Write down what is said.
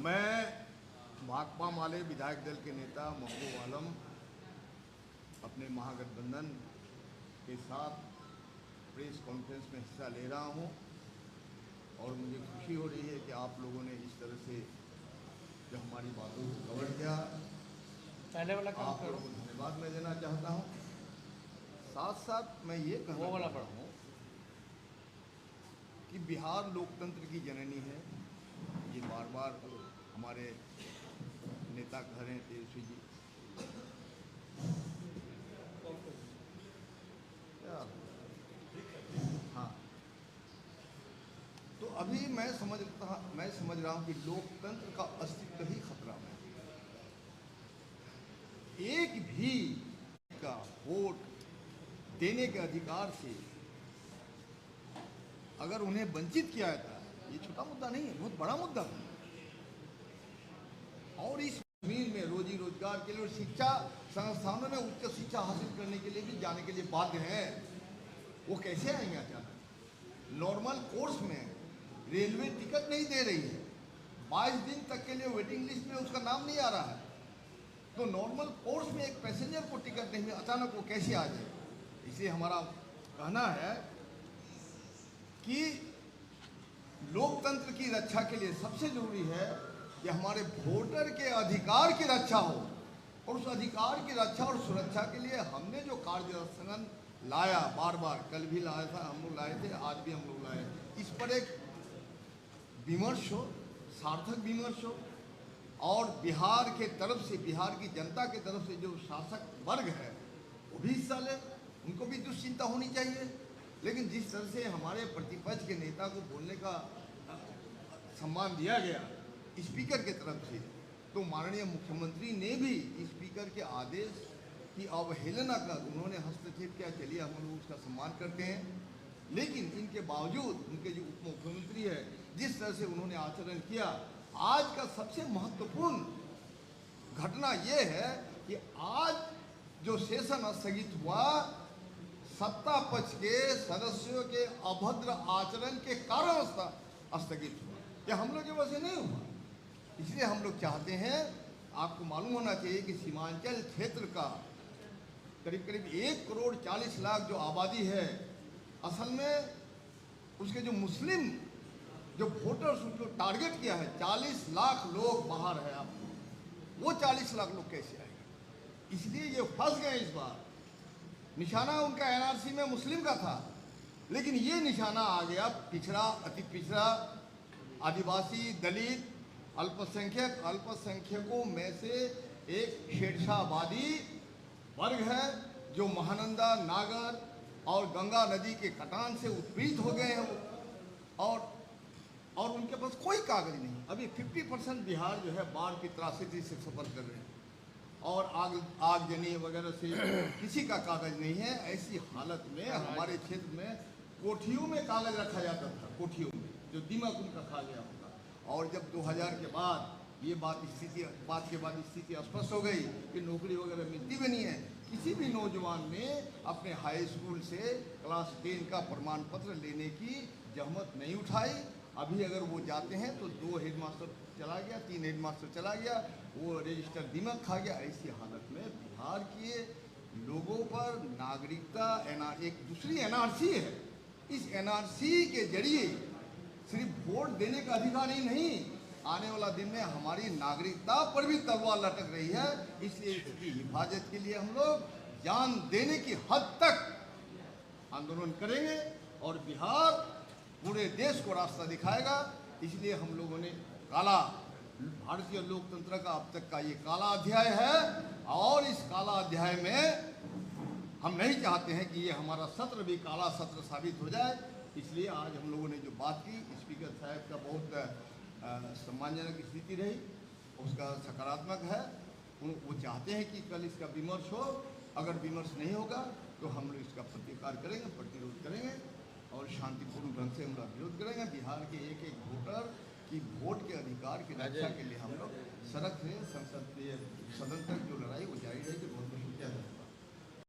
मैं भाकपा माले विधायक दल के नेता महबूब आलम अपने महागठबंधन के साथ प्रेस कॉन्फ्रेंस में हिस्सा ले रहा हूं और मुझे खुशी हो रही है कि आप लोगों ने इस तरह से जो हमारी बातों को कवर किया, पहले वाला काम आप लोगों को धन्यवाद मैं देना चाहता हूं। साथ साथ मैं ये कहना चाहता हूं कि बिहार लोकतंत्र की जननी है। ये बार बार हमारे नेता कह रहे हैं तेजस्वी जी, हाँ, तो अभी मैं समझ रहा हूँ कि लोकतंत्र का अस्तित्व ही खतरा में है। एक भी का वोट देने के अधिकार से अगर उन्हें वंचित किया जाता है, ये छोटा मुद्दा नहीं है, बहुत बड़ा मुद्दा है। और इस जमीन में रोजी रोजगार के लिए और शिक्षा संस्थानों में उच्च शिक्षा हासिल करने के लिए भी जाने के लिए बाध्य हैं। वो कैसे आएंगे अचानक? नॉर्मल कोर्स में रेलवे टिकट नहीं दे रही है, 22 दिन तक के लिए वेटिंग लिस्ट में उसका नाम नहीं आ रहा है, तो नॉर्मल कोर्स में एक पैसेंजर को टिकट नहीं, अचानक वो कैसे आ जाए? इसलिए हमारा कहना है कि लोकतंत्र की रक्षा के लिए सबसे जरूरी है कि हमारे वोटर के अधिकार की रक्षा हो, और उस अधिकार की रक्षा और सुरक्षा के लिए हमने जो कार्यस्थगन लाया, बार बार कल भी लाया था, हम लोग लाए थे, आज भी हम लोग लाए, इस पर एक विमर्श हो, सार्थक विमर्श हो, और बिहार के तरफ से, बिहार की जनता के तरफ से जो शासक वर्ग है वो भी हिस्सा ले, उनको भी दुश्चिंता होनी चाहिए। लेकिन जिस तरह से हमारे प्रतिपक्ष के नेता को बोलने का सम्मान दिया गया स्पीकर के तरफ से, तो माननीय मुख्यमंत्री ने भी स्पीकर के आदेश की अवहेलना कर उन्होंने हस्तक्षेप किया। चलिए, हम लोग उसका सम्मान करते हैं, लेकिन इनके बावजूद उनके जो उप मुख्यमंत्री है, जिस तरह से उन्होंने आचरण किया, आज का सबसे महत्वपूर्ण घटना यह है कि आज जो सेशन स्थगित हुआ, सत्ता पक्ष के सदस्यों के अभद्र आचरण के कारण स्थगित हुआ। यह हम लोग की वजह से नहीं हुआ। इसलिए हम लोग चाहते हैं, आपको मालूम होना चाहिए कि सीमांचल क्षेत्र का करीब करीब 1 करोड़ 40 लाख जो आबादी है, असल में उसके जो मुस्लिम जो वोटर्स उनको टारगेट किया है, 40 लाख लोग बाहर है। आप वो 40 लाख लोग कैसे आएंगे? इसलिए ये फंस गए। इस बार निशाना उनका एनआरसी में मुस्लिम का था, लेकिन ये निशाना आ गया पिछड़ा, अति पिछड़ा, आदिवासी, दलित, अल्पसंख्यक, अल्पसंख्यकों में से एक शेरशाहवादी वर्ग है जो महानंदा, नागर और गंगा नदी के कटान से उत्पीड़ित हो गए हैं, और उनके पास कोई कागज नहीं। अभी 50% बिहार जो है बाढ़ की त्रासदी से सफर कर रहे हैं, और आगजनी वगैरह से किसी का कागज नहीं है। ऐसी हालत में हमारे क्षेत्र में कोठियों में कागज रखा जाता था, कोठियों में, जो दीमक उनका खा गया होगा। और जब 2000 के बाद ये बात के बाद स्थिति स्पष्ट हो गई कि नौकरी वगैरह मिलती भी नहीं है। किसी भी नौजवान ने अपने हाई स्कूल से क्लास 10 का प्रमाण पत्र लेने की जहमत नहीं उठाई। अभी अगर वो जाते हैं तो 2 हेडमास्टर चला गया, 3 हेडमास्टर चला गया, वो रजिस्टर दीमक खा गया। ऐसी हालत में बिहार के लोगों पर नागरिकता एक दूसरी एनआरसी है, इस एनआरसी के जरिए सिर्फ वोट देने का अधिकार ही नहीं, आने वाला दिन में हमारी नागरिकता पर भी तलवार लटक रही है। इसलिए इसकी हिफाजत के लिए हम लोग जान देने की हद तक आंदोलन करेंगे, और बिहार पूरे देश को रास्ता दिखाएगा। इसलिए हम लोगों ने भारतीय लोकतंत्र का अब तक का ये काला अध्याय है, और इस काला अध्याय में हम नहीं चाहते हैं कि ये हमारा सत्र भी काला सत्र साबित हो जाए। इसलिए आज हम लोगों ने जो बात की, स्पीकर साहब का बहुत सम्मानजनक स्थिति रही, उसका सकारात्मक है। वो चाहते हैं कि कल इसका विमर्श हो, अगर विमर्श नहीं होगा तो हम लोग इसका प्रतिकार करेंगे, प्रतिरोध करेंगे, और शांतिपूर्ण ढंग से हम लोग विरोध करेंगे। बिहार के एक एक वोटर की वोट के अधिकार की रक्षा के लिए हम लोग सड़क से संसदीय सदन तक जो लड़ाई वो जारी रहेगी।